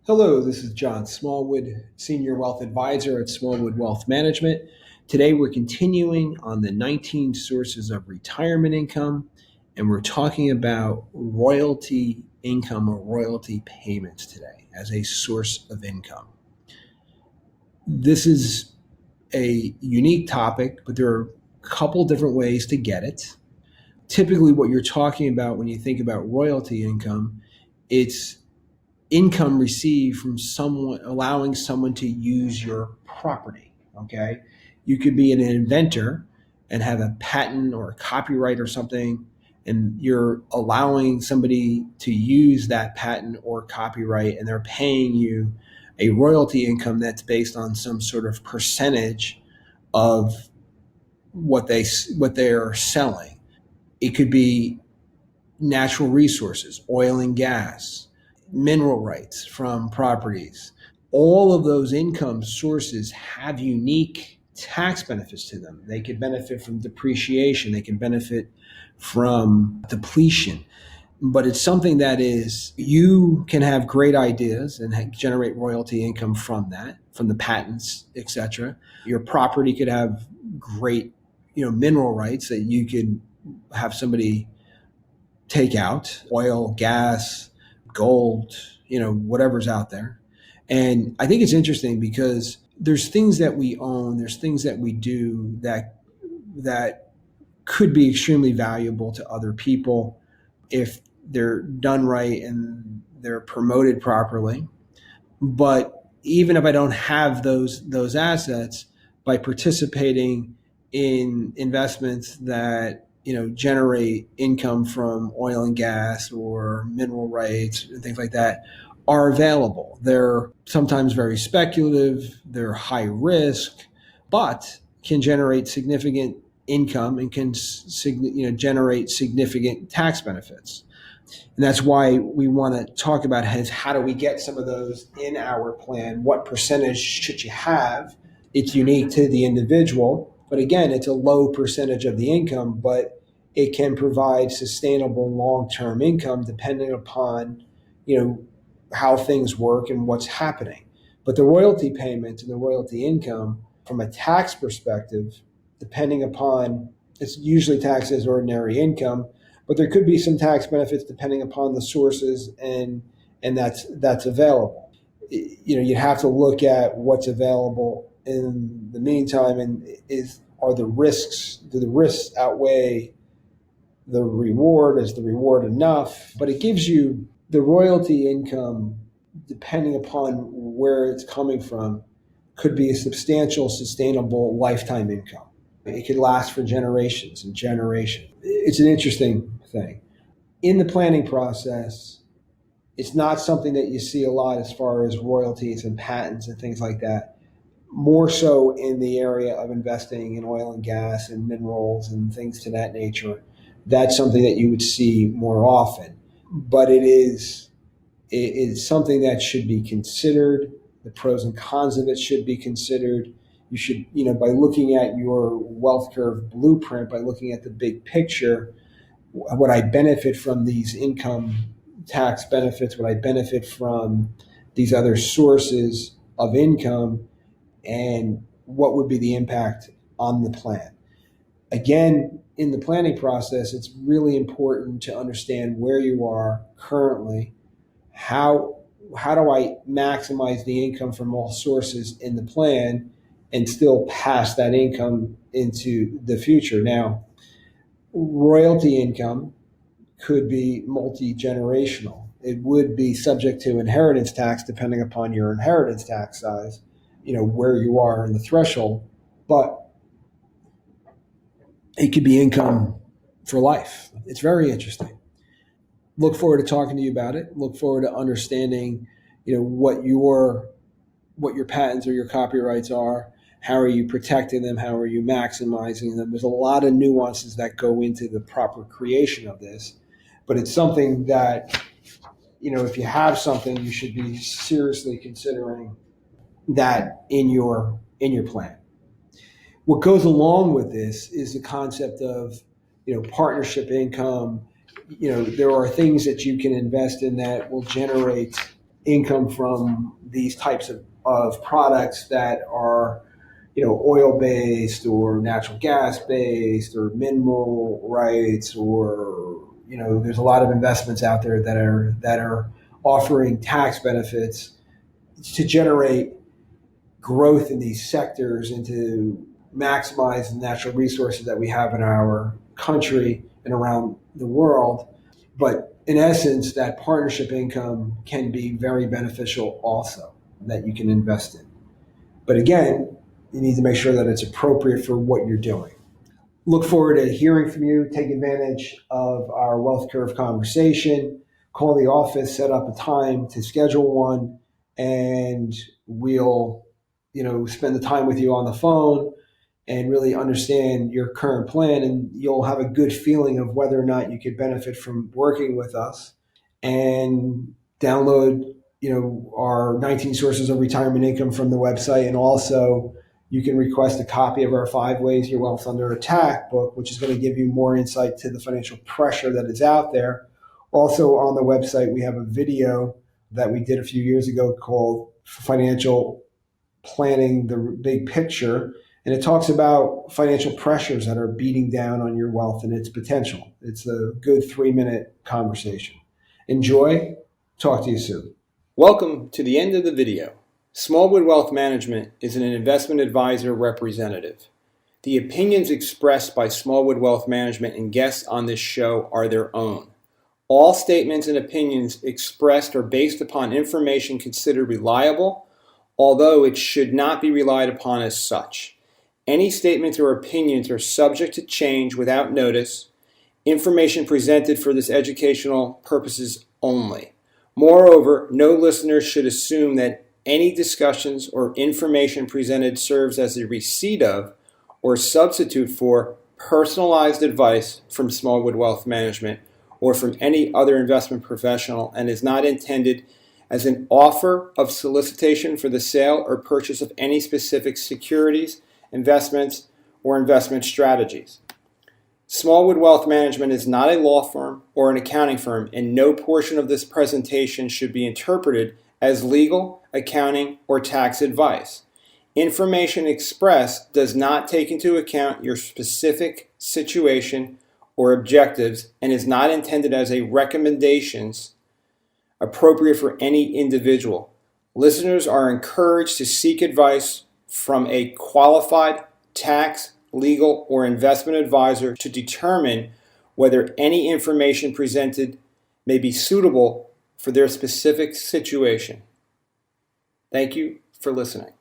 Hello, this is John Smallwood, Senior Wealth Advisor at Smallwood Wealth Management. Today we're continuing on the 19 sources of retirement income, and we're talking about royalty income or royalty payments today as a source of income. This is a unique topic, but there are a couple different ways to get it. Typically, what you're talking about when you think about royalty income, it's income received from someone, allowing someone to use your property. Okay, you could be an inventor and have a patent or a copyright or something, and you're allowing somebody to use that patent or copyright, and they're paying you a royalty income that's based on some sort of percentage of what they're selling. It could be natural resources, oil and gas, mineral rights from properties. All of those income sources have unique tax benefits to them. They could benefit from depreciation, they can benefit from depletion. But it's something that is, you can have great ideas and generate royalty income from that, from the patents, etc. Your property could have great, mineral rights that you could have somebody take out, oil, gas, gold, whatever's out there. And I think it's interesting because there's things that we own, there's things that we do that could be extremely valuable to other people if they're done right and they're promoted properly. But even if I don't have those assets, by participating in investments that generate income from oil and gas or mineral rights and things like that are available. They're sometimes very speculative, they're high risk, but can generate significant income and can generate significant tax benefits. And that's why we want to talk about how do we get some of those in our plan? What percentage should you have? It's unique to the individual, but again, it's a low percentage of the income, but it can provide sustainable long-term income depending upon, how things work and what's happening. But the royalty payment and the royalty income from a tax perspective, depending upon, it's usually taxed as ordinary income, but there could be some tax benefits depending upon the sources and that's available. You have to look at what's available in the meantime, and do the risks outweigh the reward? Is the reward enough? But it gives you the royalty income, depending upon where it's coming from, could be a substantial, sustainable lifetime income. It could last for generations and generations. It's an interesting thing. In the planning process, it's not something that you see a lot as far as royalties and patents and things like that. More so in the area of investing in oil and gas and minerals and things to that nature. That's something that you would see more often. But it is something that should be considered. The pros and cons of it should be considered. You should, by looking at your wealth curve blueprint, by looking at the big picture, would I benefit from these income tax benefits? Would I benefit from these other sources of income? And what would be the impact on the plan? Again, in the planning process, it's really important to understand where you are currently. How do I maximize the income from all sources in the plan and still pass that income into the future? Now, royalty income could be multi-generational. It would be subject to inheritance tax depending upon your inheritance tax size, where you are in the threshold, but it could be income for life. It's very interesting. Look forward to talking to you about it. Look forward to understanding, what your patents or your copyrights are. How are you protecting them? How are you maximizing them? There's a lot of nuances that go into the proper creation of this, but it's something that, if you have something, you should be seriously considering that in your plan. What goes along with this is the concept of, partnership income. There are things that you can invest in that will generate income from these types of products that are, oil based or natural gas based or mineral rights, or there's a lot of investments out there that are offering tax benefits to generate growth in these sectors and to maximize the natural resources that we have in our country and around the world. But in essence, that partnership income can be very beneficial also, that you can invest in. But again, you need to make sure that it's appropriate for what you're doing. Look forward to hearing from you. Take advantage of our wealth curve conversation. Call the office, set up a time to schedule one, and we'll, spend the time with you on the phone and really understand your current plan, and you'll have a good feeling of whether or not you could benefit from working with us. And download, our 19 sources of retirement income from the website, and also you can request a copy of our 5 Ways Your Wealth Under Attack book, which is going to give you more insight to the financial pressure that is out there. Also on the website, we have a video that we did a few years ago called Financial Planning, the Big Picture. And it talks about financial pressures that are beating down on your wealth and its potential. It's a good 3-minute conversation. Enjoy. Talk to you soon. Welcome to the end of the video. Smallwood Wealth Management is an investment advisor representative. The opinions expressed by Smallwood Wealth Management and guests on this show are their own. All statements and opinions expressed are based upon information considered reliable, although it should not be relied upon as such. Any statements or opinions are subject to change without notice. Information presented for this educational purposes only. Moreover, no listener should assume that any discussions or information presented serves as a receipt of or substitute for personalized advice from Smallwood Wealth Management or from any other investment professional, and is not intended as an offer of solicitation for the sale or purchase of any specific securities, investments, or investment strategies. Smallwood Wealth Management is not a law firm or an accounting firm, and no portion of this presentation should be interpreted as legal, accounting, or tax advice. Information expressed does not take into account your specific situation or objectives and is not intended as a recommendations appropriate for any individual. Listeners are encouraged to seek advice from a qualified tax, legal, or investment advisor to determine whether any information presented may be suitable for their specific situation. Thank you for listening.